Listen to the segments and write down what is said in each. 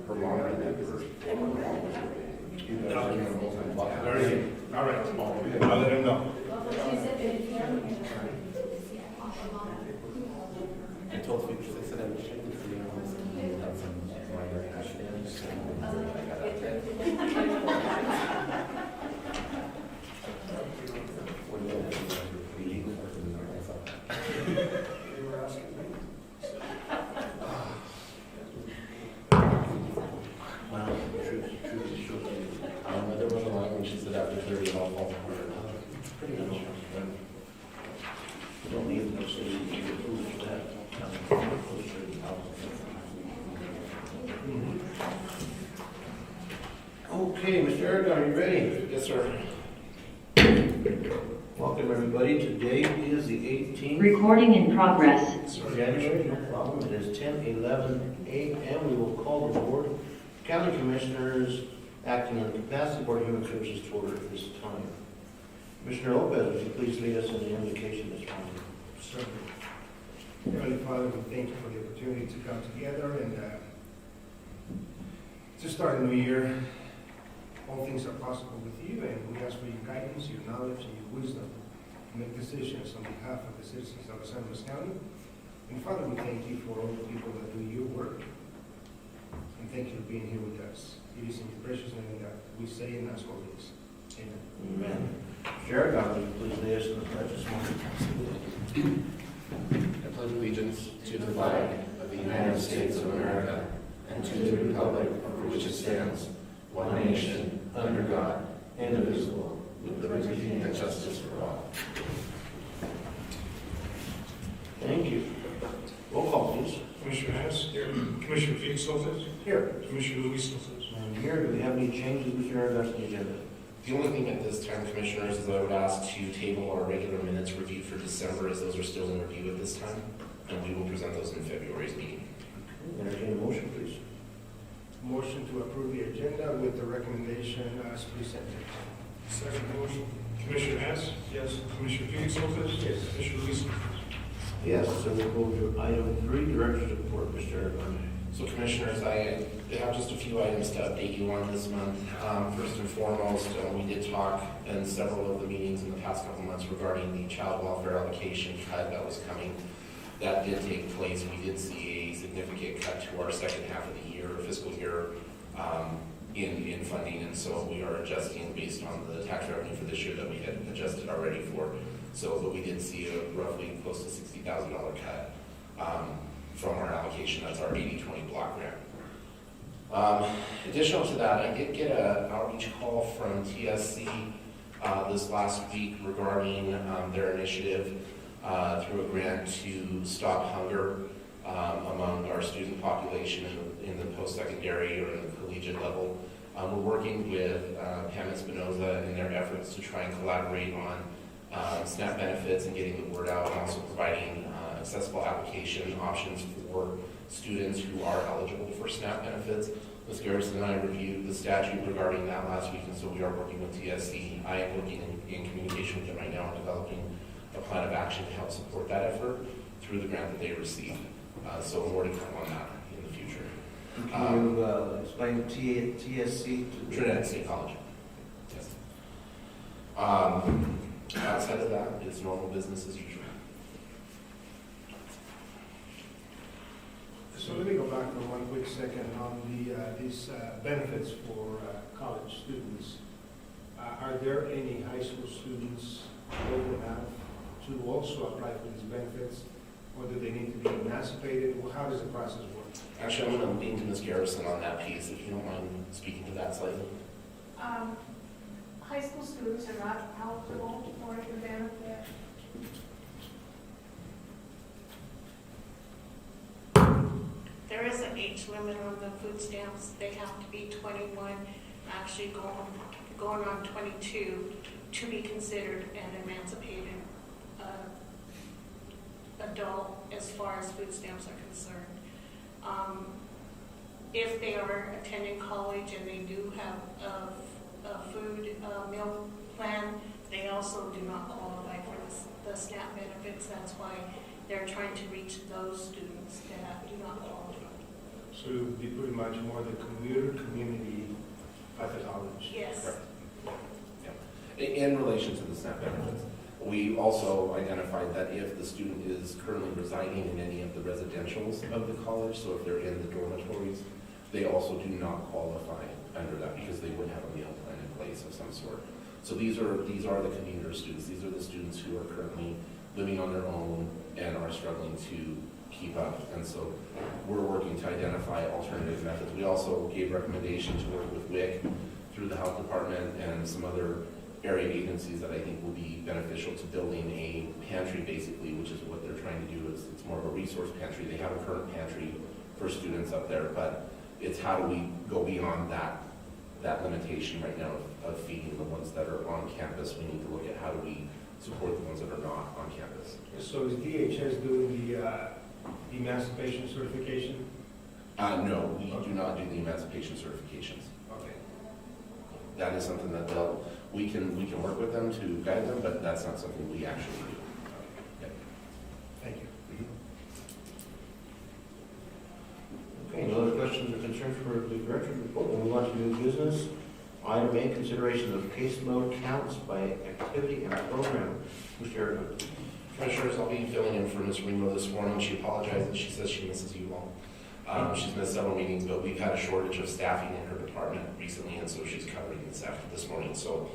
Her mom had that first. Very good. All right. I'll let him know. I told you, because I said I was checking for you. That's some minor accidents. There was a line when she said after 30 it all falls apart. It's pretty much. You don't need much to do to prove that. Okay, Mr. Aragon, are you ready? Yes, sir. Welcome, everybody. Today is the 18th. Recording in progress. January, no problem. It is 10:11 a.m. We will call the board. County Commissioners acting on the capacity Board of Human Services to order at this time. Commissioner Lopez, would you please lead us in the invocation this morning? Certainly. Heavenly Father, we thank you for the opportunity to come together and to start a new year. All things are possible with you, and we ask for your guidance, your knowledge, and your wisdom to make decisions on behalf of the citizens of San Luis County. And Father, we thank you for all the people that do your work. And thank you for being here with us. It is in your precious name that we say and ask all this. Amen. Amen. Mr. Aragon, would you please lead us in the pledge this morning? I pledge allegiance to the flag of the United States of America and to the republic for which it stands, one nation, under God, indivisible, with liberty and justice for all. Thank you. Roll call, please. Commissioner Hess. Here. Commissioner Felix Lopez. Here. Commissioner Luis Lopez. And here, do we have any changes, Mr. Aragon, to the agenda? The only thing at this time, Commissioners, is I would ask to table our regular minutes review for December, as those are still in review at this time, and we will present those in February's meeting. Entertain a motion, please. Motion to approve the agenda with the recommendation as presented. Second motion. Commissioner Hess. Yes. Commissioner Felix Lopez. Yes. Commissioner Luis Lopez. Yes, so we'll go to item 3, Director's Report, Mr. Aragon. So Commissioners, I have just a few items to update you on this month. First and foremost, we did talk in several of the meetings in the past couple months regarding the child welfare allocation cut that was coming. That did take place. We did see a significant cut to our second half of the year, fiscal year, in funding, and so we are adjusting based on the tax revenue for this year that we had adjusted already for. So, but we did see a roughly close to $60,000 cut from our allocation. That's our 80-20 block grant. Additional to that, I did get an outreach call from TSC this last week regarding their initiative through a grant to stop hunger among our student population in the post-secondary or in the collegiate level. We're working with Pam Espinoza in their efforts to try and collaborate on SNAP benefits and getting the word out, and also providing accessible application options for students who are eligible for SNAP benefits. Ms. Garrison and I reviewed the statute regarding that last week, and so we are working with TSC. I am working in communication with them right now and developing a plan of action to help support that effort through the grant that they received. So more to come on that in the future. Can you explain TSC to Trinidad State College. Yes. Outside of that, it's normal business as usual. So let me go back for one quick second on these benefits for college students. Are there any high school students old enough to also apply for these benefits, or do they need to be emancipated? Well, how does the process work? Actually, I'm going to lean to Ms. Garrison on that piece, if you don't mind speaking to that slightly. High school students are not eligible for the benefit. There is an age limit on the food stamps. They have to be 21, actually going on 22 to be considered an emancipated adult as far as food stamps are concerned. If they are attending college and they do have a food meal plan, they also do not qualify for the SNAP benefits. That's why they're trying to reach those students that do not qualify. So it would be pretty much more the commuter community at the college. Yes. Correct. In relation to the SNAP benefits, we also identified that if the student is currently residing in any of the residentials of the college, so if they're in the dormitories, they also do not qualify under that because they would have a meal plan in place of some sort. So these are the commuter students. These are the students who are currently living on their own and are struggling to keep up. And so we're working to identify alternative methods. We also gave recommendations to work with WIC through the health department and some other area agencies that I think will be beneficial to building a pantry basically, which is what they're trying to do. It's more of a resource pantry. They have a current pantry for students up there, but it's how do we go beyond that limitation right now of feeding the ones that are on campus. We need to look at how do we support the ones that are not on campus. So is DHS doing the emancipation certification? No, we do not do the emancipation certifications. Okay. That is something that we can work with them to guide them, but that's not something we actually do. Thank you. Okay, no other questions or concerns for the director's report? We'll move on to new business. Item A, consideration of case load counts by activity and program. Mr. Erickson. Commissioners, I'll be filling in for Ms. Remo this morning. She apologizes. She says she misses you all. She's missed several meetings, but we've had a shortage of staffing in her department recently, and so she's covering this morning. So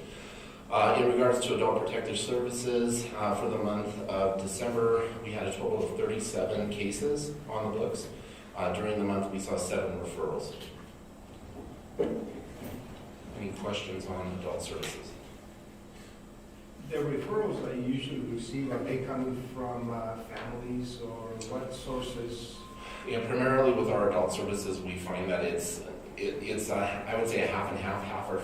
in regards to adult protective services, for the month of December, we had a total of 37 cases on the books. During the month, we saw 7 referrals. Any questions on adult services? The referrals that you usually receive, are they coming from families or what sources? Yeah, primarily with our adult services, we find that it's I would say a half and half. Half are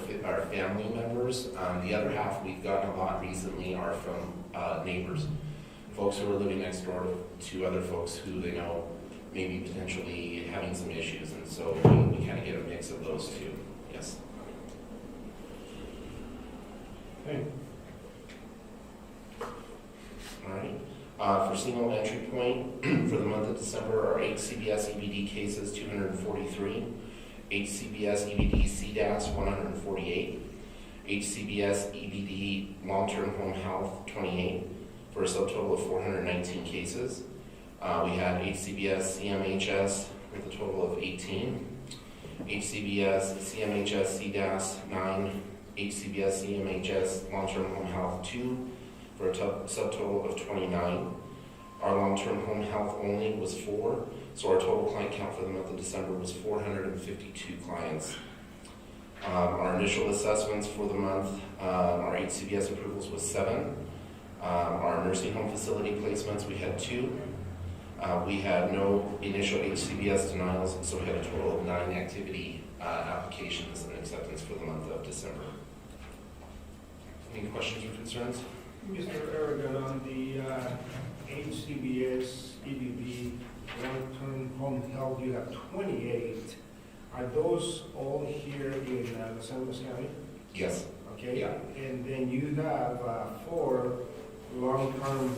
family members. The other half we've gotten a lot recently are from neighbors, folks who are living next door to other folks who they know may be potentially having some issues, and so we kind of get a mix of those two. Yes. Okay. All right. For single entry point, for the month of December, our HCBS EBD cases, 243. HCBS EBD CDAS, 148. HCBS EBD long-term home health, 28, for a subtotal of 419 cases. We had HCBS CMHS with a total of 18. HCBS CMHS CDAS, 9. HCBS CMHS long-term home health, 2. For a subtotal of 29. Our long-term home health only was 4, so our total client count for the month of December was 452 clients. Our initial assessments for the month, our HCBS approvals was 7. Our nursing home facility placements, we had 2. We had no initial HCBS denials, so we had a total of 9 activity applications and acceptance for the month of December. Any questions or concerns? Mr. Aragon, on the HCBS, EBD, long-term home health, you have 28. Are those all here in Los Angeles County? Yes. Okay. Yeah. And then you have 4 long-term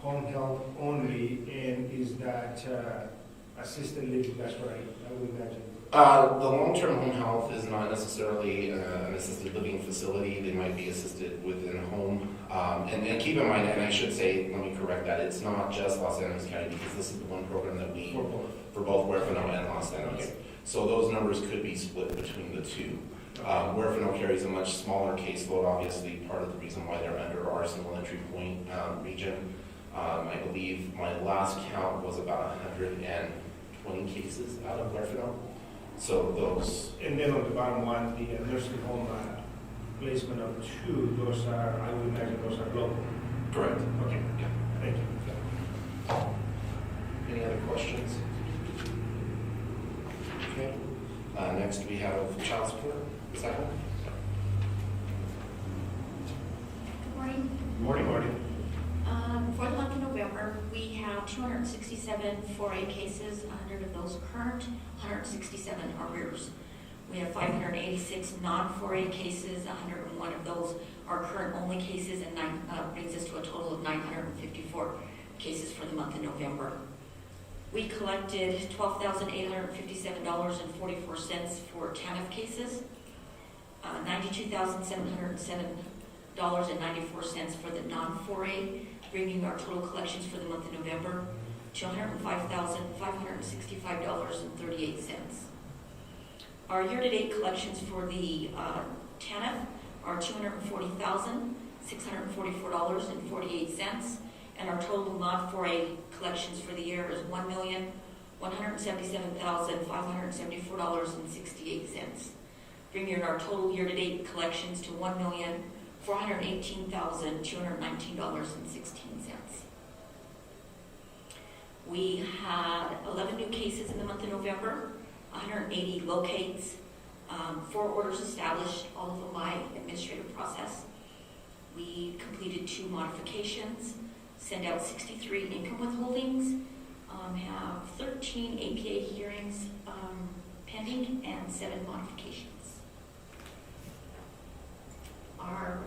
home health only, and is that assisted living? That's right, I would imagine. The long-term home health is not necessarily an assisted living facility. They might be assisted within a home. And keep in mind, and I should say, let me correct that, it's not just Los Angeles County, because this is the one program that we, for both Huerfano and Los Angeles. Okay. So those numbers could be split between the two. Huerfano carries a much smaller caseload, obviously, part of the reason why they're under our single entry point region. I believe my last count was about 120 cases out of Huerfano. So those. And then on the bottom one, the nursing home placement of 2, those are, I would imagine those are local. Correct. Okay, Yeah. thank you. Any other questions? Okay. Next we have child support. Second. Good morning. Morning, Marty. For the month of November, we have 267 4A cases, 100 of those current, 167 arrears. We have 586 non-4A cases, 101 of those are current-only cases, and brings us to a total of 954 cases for the month of November. We collected $12,857.44 for TANF cases, $92,707.94 for the non-4A, bringing our total collections for the month of November to $105,565.38. Our year-to-date collections for the TANF are $240,644.48, and our total non-4A collections for the year is $1,177,574.68, bringing our total year-to-date collections to $1,418,219.16. We had 11 new cases in the month of November, 180 locates, 4 orders established, all of them by administrative process. We completed 2 modifications, sent out 63 income withholdings, have 13 APA hearings pending, and 7 modifications. Our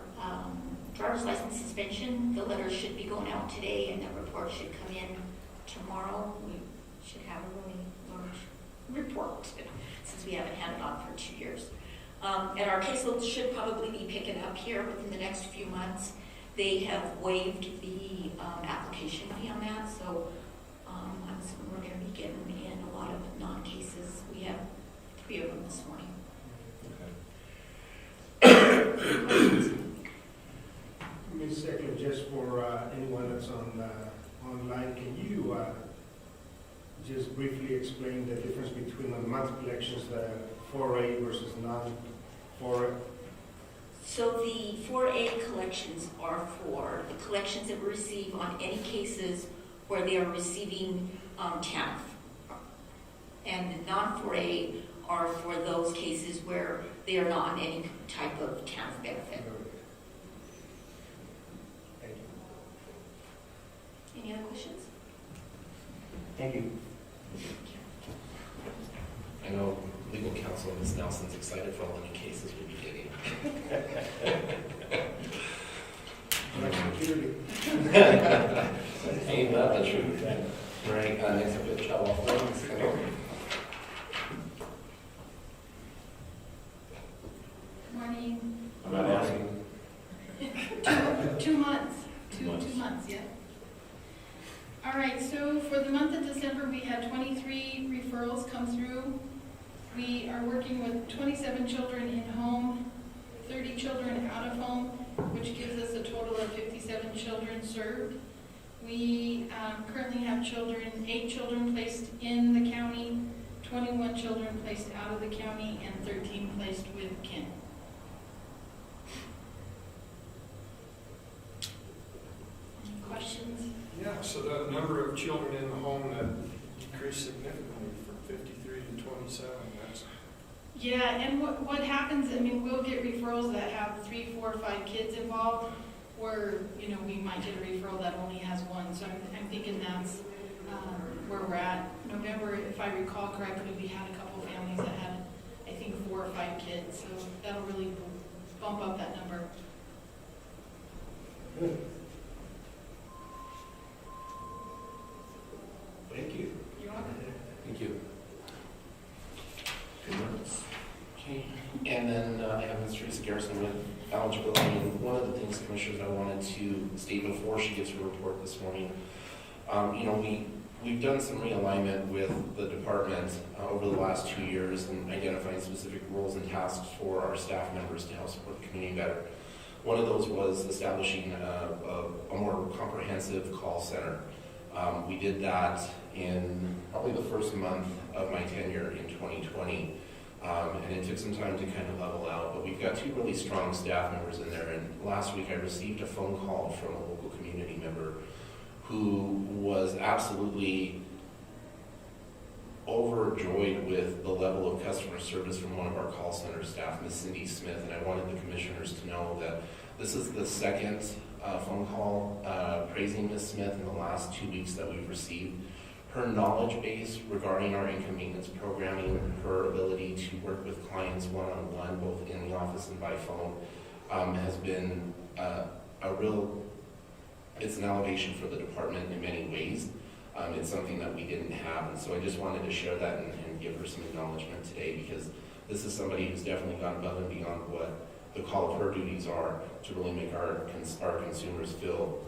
driver's license suspension, the letter should be going out today, and the report should come in tomorrow. We should have a really large report since we haven't had it on for 2 years. And our caseload should probably be picking up here within the next few months. They have waived the application fee on that, so I'm assuming we're going to be getting in a lot of non-cases. We have 3 of them this morning. Ms. Eckler, just for anyone that's online, can you just briefly explain the difference between the month collections, the 4A versus non-4A? So the 4A collections are for the collections that we receive on any cases where they are receiving TANF. And the non-4A are for those cases where they are not on any type of TANF benefit. Thank you. Any other questions? Thank you. I know legal counsel Ms. Nelson's excited for all the new cases we'll be getting. Like security. Ain't that the truth? Right, next up we have child welfare. Morning. I'm not asking. 2 months. Two months, yeah. All right, so for the month of December, we had 23 referrals come through. We are working with 27 children in home, 30 children out of home, which gives us a total of 57 children served. We currently have 8 children placed in the county, 21 children placed out of the county, and 13 placed with kin. Any questions? Yeah, so the number of children in the home that decreased significantly from 53 to 27, that's... Yeah, and what happens, I mean, we'll get referrals that have 3, 4, 5 kids involved, where, you know, we might get a referral that only has 1. So I'm thinking that's where we're at. November, if I recall correctly, we had a couple families that had, I think, 4 or 5 kids. So that'll really bump up that number. Good. Thank you. You're welcome. Thank you. Okay, and then I have Ms. Teresa Garrison with eligibility. And one of the things, Commissioners, I wanted to state before she gets her report this morning, you know, we've done some realignment with the department over the last 2 years and identifying specific roles and tasks for our staff members to help support the community better. One of those was establishing a more comprehensive call center. We did that in probably the first month of my tenure in 2020. And it took some time to kind of level out, but we've got 2 really strong staff members in there. And last week I received a phone call from a local community member who was absolutely overjoyed with the level of customer service from one of our call center staff, Ms. Cindy Smith. And I wanted the commissioners to know that this is the second phone call praising Ms. Smith in the last 2 weeks that we've received. Her knowledge base regarding our income maintenance programming, her ability to work with clients one-on-one, both in the office and by phone, has been it's an elevation for the department in many ways. It's something that we didn't have, and so I just wanted to share that and give her some acknowledgement today, because this is somebody who's definitely gone above and beyond what the call of her duties are to really make our consumers feel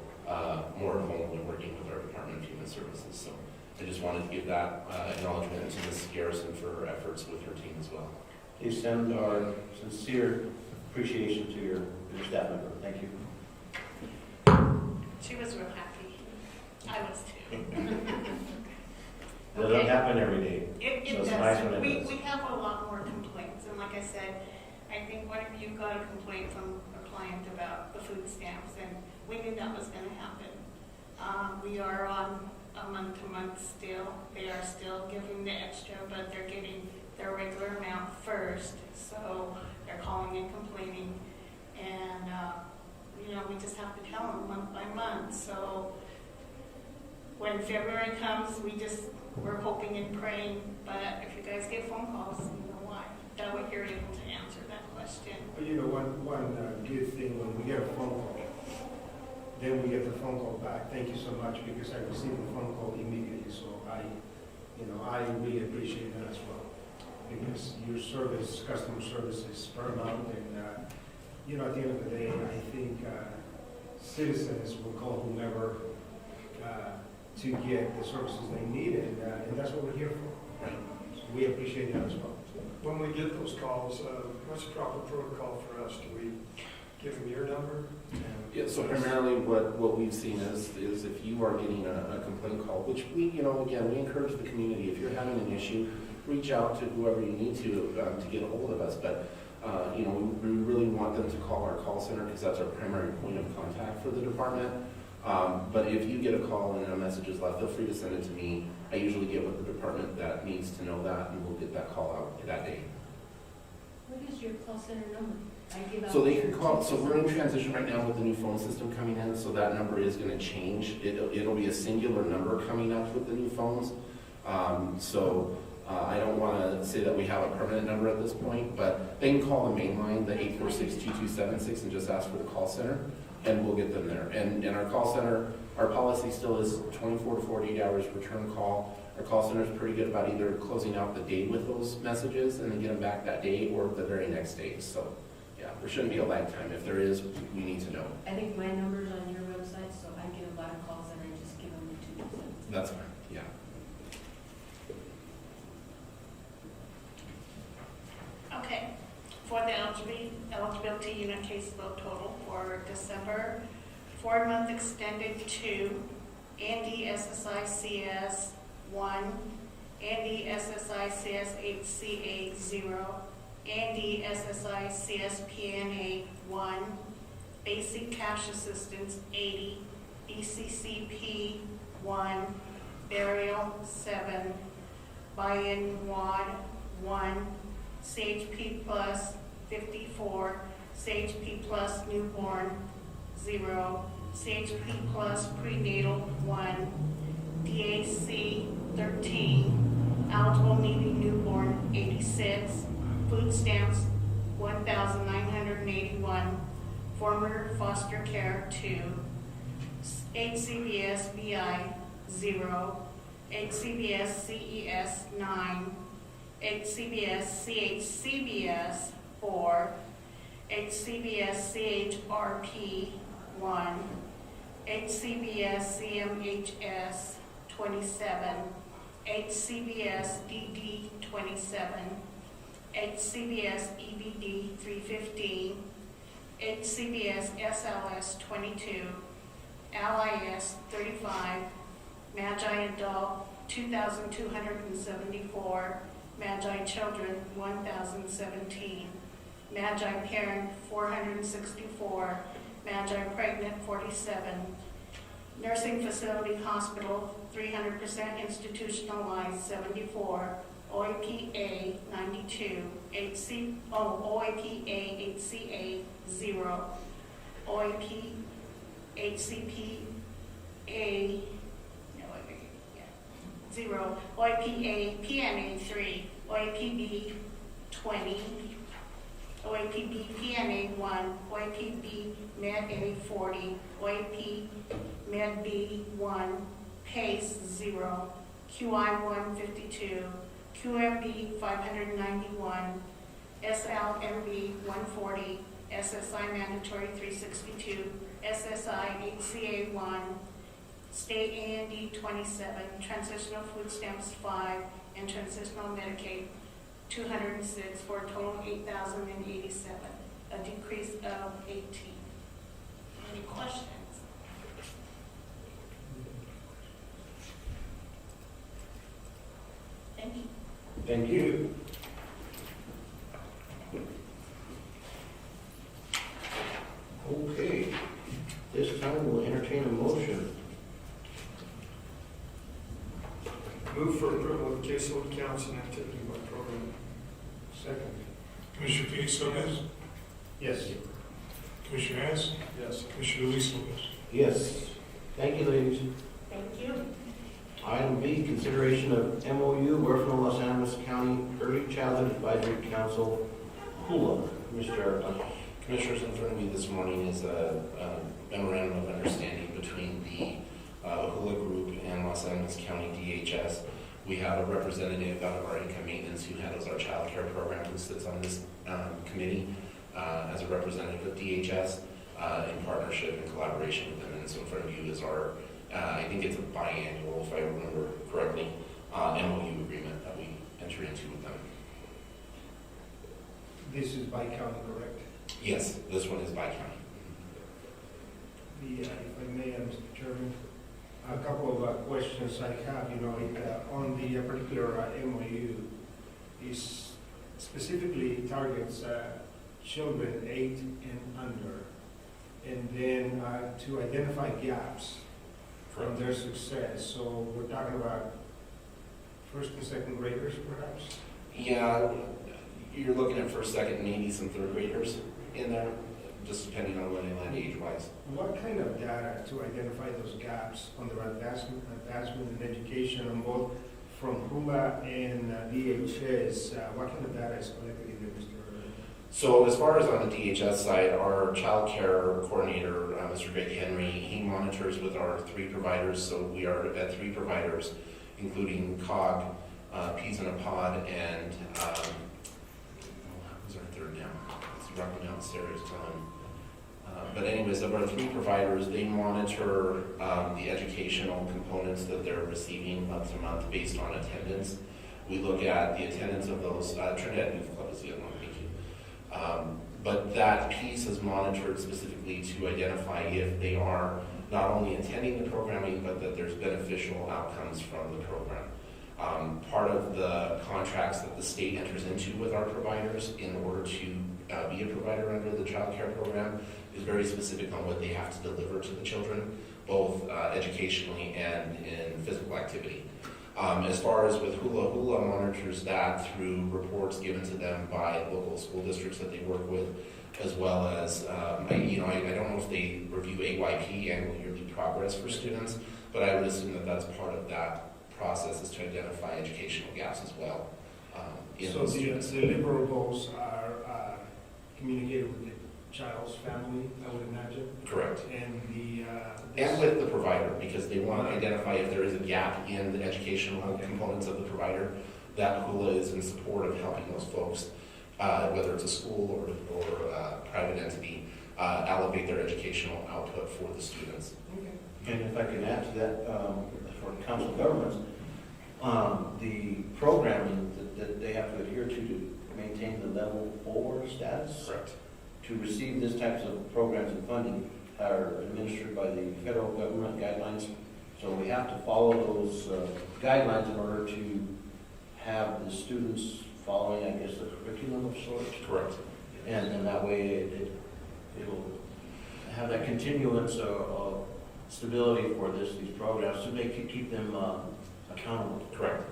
more at home when working with our Department of Human Services. So I just wanted to give that acknowledgement to Ms. Garrison for her efforts with her team as well. Please send our sincere appreciation to your staff member. Thank you. She was real happy. I was too. It doesn't happen every day. It So it's does. nice when it does. We have a lot more complaints, and like I said, I think one of you got a complaint from a client about the food stamps, and we knew that was gonna happen. We are on a month-to-month still. They are still giving the extra, but they're getting their regular amount first, so they're calling and complaining. And, we just have to tell them month by month. So when February comes, we're hoping and praying, but if you guys get phone calls, you know why. That way you're able to answer that question. But one good thing, when we get a phone call, then we get the phone call back, thank you so much, because I received the phone call immediately, so I really appreciate that as well. Because your service, customer service is paramount, and, at the end of the day, I think citizens will call whomever to get the services they need, and that's what we're here for. So we appreciate that as well. When we get those calls, what's the proper protocol for us? Do we give them your number? Yeah, so primarily what we've seen is if you are getting a complaint call, which we encourage the community, if you're having an issue, reach out to whoever you need to get a hold of us. But, we really want them to call our call center, because that's our primary point of contact for the department. But if you get a call and a message is left, feel free to send it to me. I usually get with the department that needs to know that, and we'll get that call out that day. What is your call center number? I give out So they can call, so we're in transition right now with the new phone system coming in, so that number is gonna change. It'll be a singular number coming up with the new phones. I don't wanna say that we have a permanent number at this point, but they can call the main line, the 846-2276, and just ask for the call center, and we'll get them there. And our call center, our policy still is 24 to 48 hours return call. Our call center is pretty good about either closing out the day with those messages and then get them back that day, or the very next day. So, yeah, there shouldn't be a lag time. If there is, we need to know. I think my number's on your website, so I get a lot of calls and I just give them the 2%. That's fine, yeah. Okay, for the eligibility unit caseload total for December, 4-month extended 2, Andy SSI CS 1, Andy SSI CS 8CA 0, Andy SSI CS PNA 1, Basic Cash Assistance 80, ECCP 1, Burial 7, Buy-in WAD 1, CHP Plus 54, CHP Plus Newborn 0, CHP Plus Prenatal 1, DAC 13, Eligible Needy Newborn 86, Food Stamps 1,981, Former Foster Care 2, HCBS BI 0, HCBS CES 9, HCBS CHCBS 4, HCBS CHRP 1, HCBS CMHS 27, HCBS DD 27, HCBS EBD 315, HCBS SLS 22, LIS 35, Magi Adult 2,274, Magi Children 1,017, Magi Parent 464, Magi Pregnant 47, Nursing Facility Hospital 300% institutionalized 74, OAPA 92, OAPA 8CA 0, OAP HCPA, no, yeah, 0, OIPA, PMA 3, OIPB 20, OIPB PMA 1, OIPB Med A 40, OIP Med B 1, PACE 0, QI 152, QMB 591, SLMB 140, SSI Mandatory 362, SSI HCA 1, State A&D 27, Transitional Food Stamps 5, and Transitional Medicaid 206, for a total of 8,087, a decrease of 18. Any questions? Thank you. Thank you. Okay, this time we'll entertain a motion. Move for approval of caseload counts and activity by program. Second. Commissioner Felix Lopez, Yes. Commissioner Hess, Yes. Commissioner Luis Lopez. Yes. Thank you, ladies. Thank you. Item B, consideration of MOU, Huérfano Los Animas County Early Childhood Advisory Council, HULA. Mr. Commissioners, in front of me this morning is a memorandum of understanding between the HULA Group and Los Angeles County DHS. We have a representative out of our income maintenance who handles our child care program who sits on this committee as a representative of DHS in partnership and collaboration with them. And so in front of you is our, I think it's a biannual, if I remember correctly, MOU agreement that we enter into with them. This is by county, correct? Yes, this one is by county. If I may, Mr. Chairman, a couple of questions I have, on the particular MOU, is specifically targets children 8 and under, and then to identify gaps from their success. So we're talking about first and second graders, perhaps? Yeah, you're looking at first, second, maybe some third graders in there, just depending on where they land age-wise. What kind of data to identify those gaps on their advancement in education on both from HULA and DHS? What kind of data is collected in there, Mr. So as far as on the DHS side, our child care coordinator, Mr. Greg Henry, he monitors with our 3 providers. So we are at 3 providers, including COG, Peas in a Pod, and who's our third now? It's rocking downstairs. But anyways, of our 3 providers, they monitor the educational components that they're receiving month to month based on attendance. We look at the attendance of those, Trinidad Youth Club is the other one, thank you. But that piece is monitored specifically to identify if they are not only attending the programming, but that there's beneficial outcomes from the program. Part of the contracts that the state enters into with our providers in order to be a provider under the child care program is very specific on what they have to deliver to the children, both educationally and in physical activity. As far as with HULA monitors that through reports given to them by local school districts that they work with, as well as, I don't know if they review AYP, annual yearly progress for students, but I would assume that that's part of that process is to identify educational gaps as well. So the deliverables are communicated with the child's family, I would imagine? Correct. And And with the provider, because they want to identify if there is a gap in the educational components of the provider, that HULA is in support of helping those folks, whether it's a school or a private entity, elevate their educational output for the students. And if I can add to that, for council governments, the programming that they have to adhere to maintain the level 4 status. Correct. To receive this types of programs and funding are administered by the federal government guidelines. So we have to follow those guidelines in order to have the students following, I guess, the curriculum of sorts. Correct. And that way it'll have that continuance of stability for these programs to keep them accountable. Correct.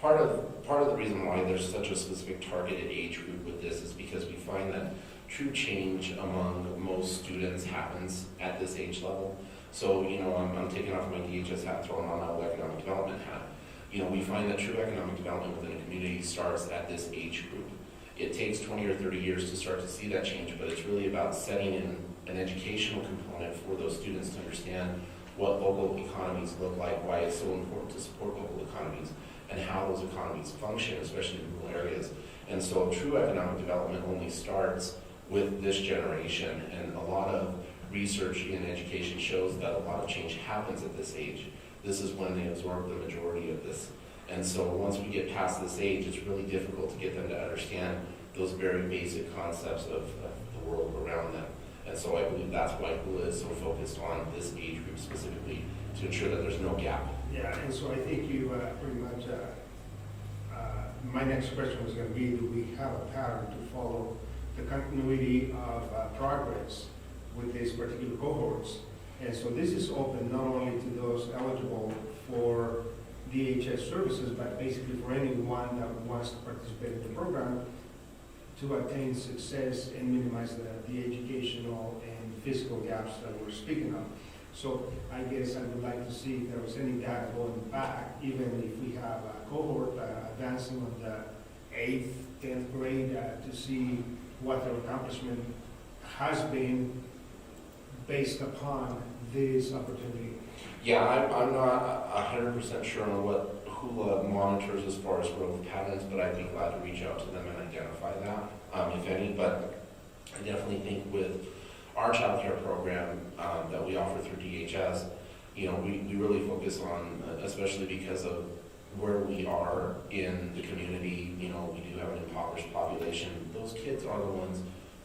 Part of the reason why there's such a specific targeted age group with this is because we find that true change among most students happens at this age level. So, I'm taking off my DHS hat, throwing on my economic development hat. We find that true economic development within a community starts at this age group. It takes 20 or 30 years to start to see that change, but it's really about setting in an educational component for those students to understand what local economies look like, why it's so important to support local economies, and how those economies function, especially in rural areas. And so true economic development only starts with this generation, and a lot of research in education shows that a lot of change happens at this age. This is when they absorb the majority of this. And so once we get past this age, it's really difficult to get them to understand those very basic concepts of the world around them. And so I believe that's why HULA is so focused on this age group specifically, to ensure that there's no gap. Yeah, and so I think you pretty much, my next question was going to be, do we have a pattern to follow the continuity of progress with these particular cohorts? And so this is open not only to those eligible for DHS services, but basically for anyone that wants to participate in the program to attain success and minimize the educational and physical gaps that we're speaking of. So I guess I would like to see if there was any data going back, even if we have a cohort advancing on the 8th, 10th grade, to see what their accomplishment has been based upon this opportunity. Yeah, I'm not 100% sure on what HULA monitors as far as growth patterns, but I'd be glad to reach out to them and identify that, if any. But I definitely think with our child care program that we offer through DHS, we really focus on, especially because of where we are in the community, we do have an impoverished population. Those kids are the ones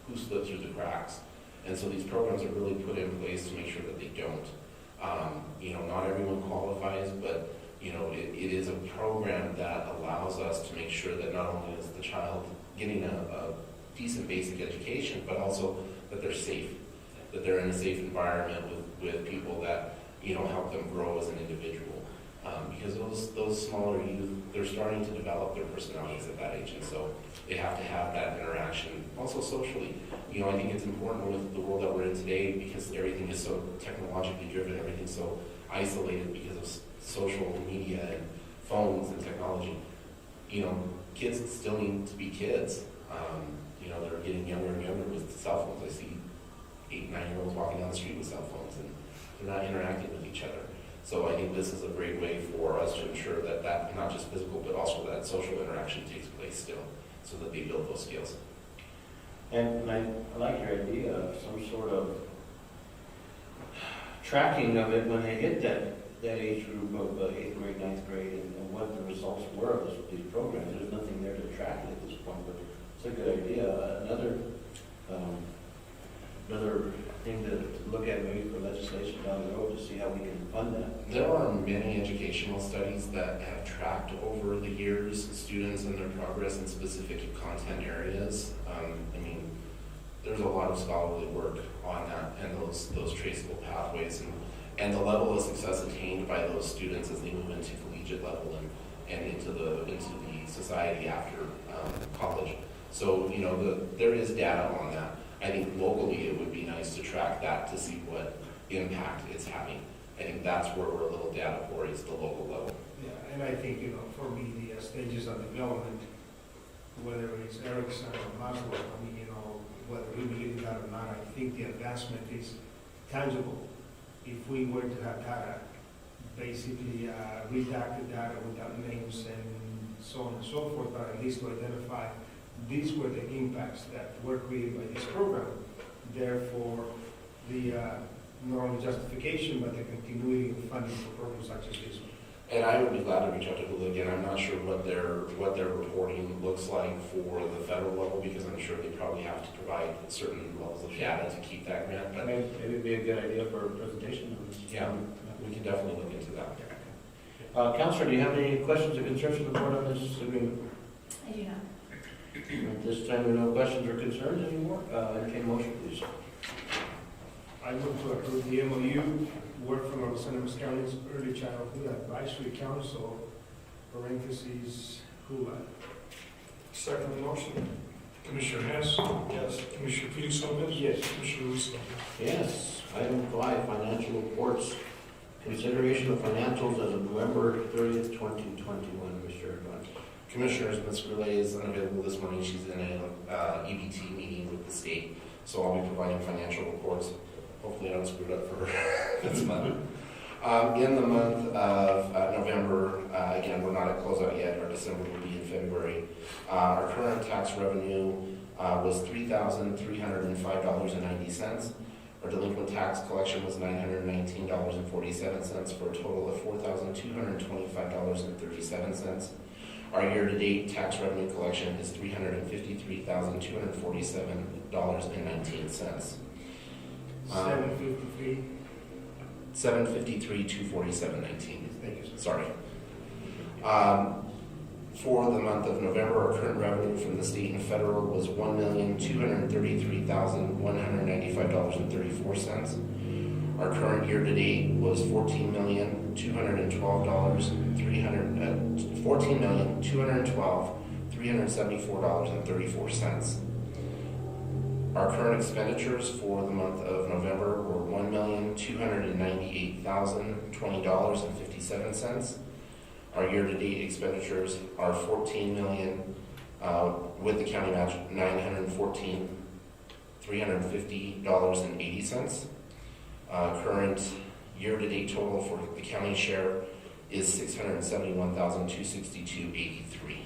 who slip through the cracks. And so these programs are really put in place to make sure that they don't. Not everyone qualifies, but it is a program that allows us to make sure that not only is the child getting a decent basic education, but also that they're safe, that they're in a safe environment with people that help them grow as an individual. Because those smaller youth, they're starting to develop their personalities at that age, and so they have to have that interaction. Also socially, I think it's important with the world that we're in today, because everything is so technologically driven, everything's so isolated because of social media and phones and technology. Kids still need to be kids. They're getting younger and younger with cell phones. I see 8, 9-year-olds walking down the street with cell phones, and they're not interacting with each other. So I think this is a great way for us to ensure that not just physical, but also that social interaction takes place still, so that they build those skills. And I like your idea of some sort of tracking of it when they hit that age group of 8th grade, 9th grade, and what the results were of these programs. There's nothing there to track it at this point, but it's a good idea. Another thing to look at maybe for legislation down the road to see how we can fund that. There are many educational studies that have tracked over the years students and their progress in specific content areas. There's a lot of scholarly work on that and those traceable pathways and the level of success attained by those students as they move into collegiate level and into the society after college. So there is data on that. I think locally it would be nice to track that to see what impact it's having. I think that's where we're a little data poor, is the local level. Yeah, and I think, for me, the stages of development, whether it's Erickson or Maslow, whether we believe in that or not, I think the advancement is tangible. If we were to have data, basically redacted data without names and so on and so forth, but at least to identify these were the impacts that were created by this program. Therefore, the not only justification, but the continuity of funding for programs such as this one. And I would be glad to reach out to HULA again. I'm not sure what their reporting looks like for the federal level, because I'm sure they probably have to provide certain levels of data to keep that grant. But Maybe it'd be a good idea for a presentation on this. yeah, we can definitely look into that. Counselor, do you have any questions or concerns from the board on this agreement? I do not. At this time, there are no questions or concerns anymore. Entertain motion, please. I move to approve the MOU, work from our San Luis County's Early Childhood Advisory Council, parentheses, HULA. Second motion. Commissioner Hess, Yes. Commissioner Felix Lopez. Yes. Commissioner Luis Lopez. Yes. Item 5, financial reports. Consideration of financials as of November 30th, 2021. Mr. Erdogan. Commissioners, Ms. Goulet is unavailable this morning. She's in a EBT meeting with the state, so I'll be providing financial reports. Hopefully I don't screw it up for her this month. In the month of November, again, we're not at closeout yet. Our December will be in February. Our current tax revenue was $3,305.90. Our delinquent tax collection was $919.47 for a total of $4,225.37. Our year-to-date tax revenue collection is $353,247.19. 753. $753,247.19. Thank you, sir. Sorry. For the month of November, our current revenue from the state and federal was $1,233,195.34. Our current year-to-date was $14,212,374.34. Our current expenditures for the month of November were $1,298,020.57. Our year-to-date expenditures are $14 million, with the county match, $914,350.80. Current year-to-date total for the county share is $671,262.83.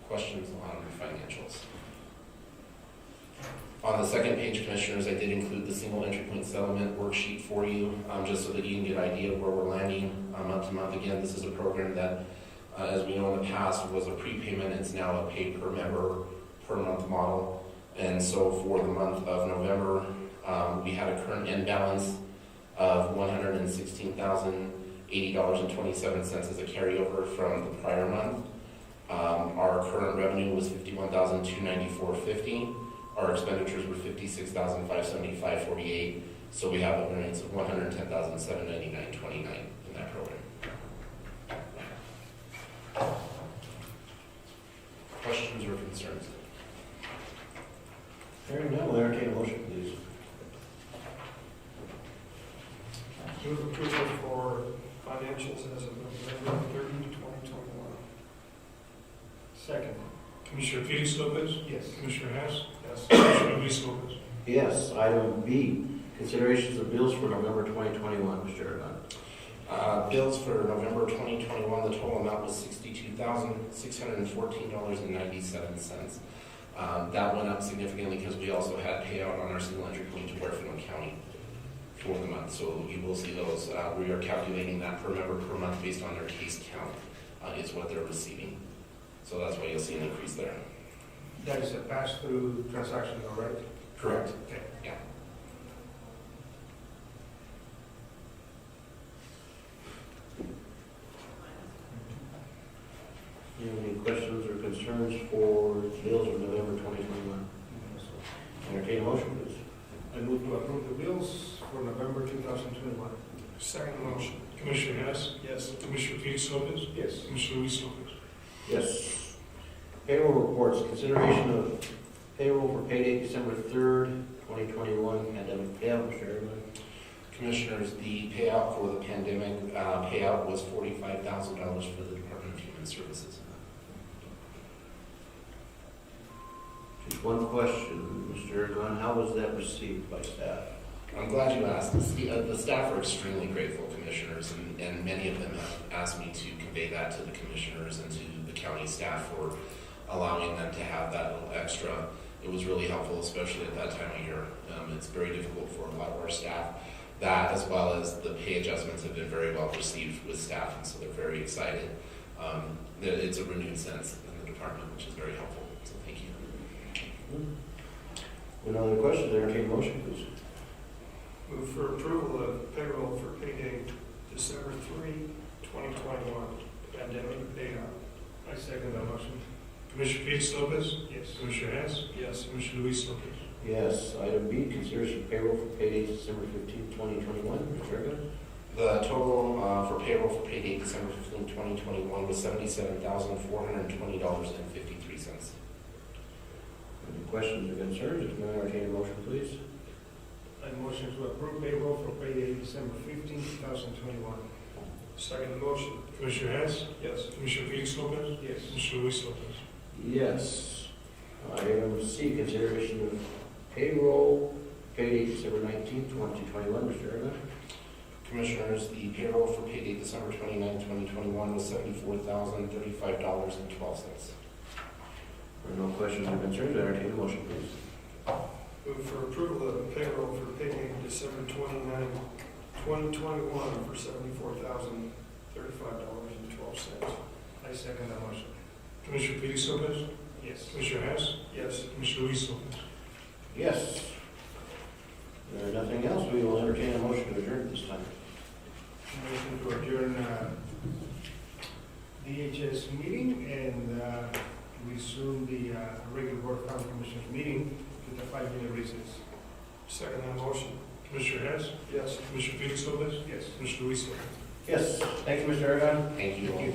Questions on the financials? On the second page, Commissioners, I did include the single entry point settlement worksheet for you, just so that you can get an idea of where we're landing month to month. Again, this is a program that, as we know in the past, was a prepayment. It's now a pay per member per month model. And so for the month of November, we had a current end balance of $116,080.27 as a carryover from the prior month. Our current revenue was $51,294.50. Our expenditures were $56,575.48. So we have a variance of $110,799.29 in that program. Questions or concerns? Hearing none, we'll entertain a motion, please. Move approval for financials as of November 30, 2021. Second. Commissioner Felix Lopez. Yes. Commissioner Hess, Yes. Commissioner Luis Lopez. Yes. Item B, considerations of bills for November 2021. Mr. Erdogan. Bills for November 2021, the total amount was $62,614.97. That went up significantly because we also had payout on our single entry point to Huerfano County for the month. So you will see those. We are calculating that per member per month based on their case count is what they're receiving. So that's why you'll see an increase there. That is a pass-through transaction, all right? Correct. Okay. Yeah. Do you have any questions or concerns for bills of November 2021? Entertain a motion, please. I move to approve the bills for November 2021. Second motion. Commissioner Hess, Yes. Commissioner Felix Lopez. Yes. Commissioner Luis Lopez. Yes. Payroll reports, consideration of payroll for payday December 3rd, 2021, pandemic payout. Mr. Erdogan. Commissioners, the payout for the pandemic payout was $45,000 for the Department of Human Services. Just one question, Mr. Erdogan. How was that received by staff? I'm glad you asked. The staff are extremely grateful, Commissioners, and many of them have asked me to convey that to the Commissioners and to the county staff for allowing them to have that little extra. It was really helpful, especially at that time of year. It's very difficult for a lot of our staff. That, as well as the pay adjustments, have been very well received with staff, and so they're very excited. It's a renewed sense in the department, which is very helpful. So thank you. No other questions? Entertain a motion, please. Move for approval of payroll for payday December 3, 2021, pandemic payout. I second that motion. Commissioner Felix Lopez. Yes. Commissioner Hess, Yes. Commissioner Luis Lopez. Yes. Item B, consideration of payroll for payday December 15th, 2021. Mr. Erdogan. The total for payroll for pay date December 15, 2021 was $77,420.53. Any questions or concerns? If not, entertain a motion, please. I motion to approve payroll for payday December 15, 2021. Second motion. Commissioner Hess, Yes. Commissioner Felix Lopez, Yes. Commissioner Luis Lopez. Yes. Item C, consideration of payroll, pay date December 19th, 2021. Mr. Erna? Commissioners, the payroll for pay date December 29, 2021 was $74,035.12. No questions or concerns, entertain a motion, please. Move for approval of payroll for pay date December 29, 2021 for $74,035.12. I second that motion. Commissioner Felix Lopez, Yes. Commissioner Hess, Yes. Commissioner Luis Lopez. Yes. There is nothing else, we will entertain a motion to adjourn at this time. Motion to adjourn DHS meeting and resume the regular Board of County Commissioners meeting with a 5-minute recess. Second that motion. Commissioner Hess, Yes. Commissioner Felix Lopez, Yes. Commissioner Luis Lopez. Yes, thank you, Mr. Erna. Thank you all.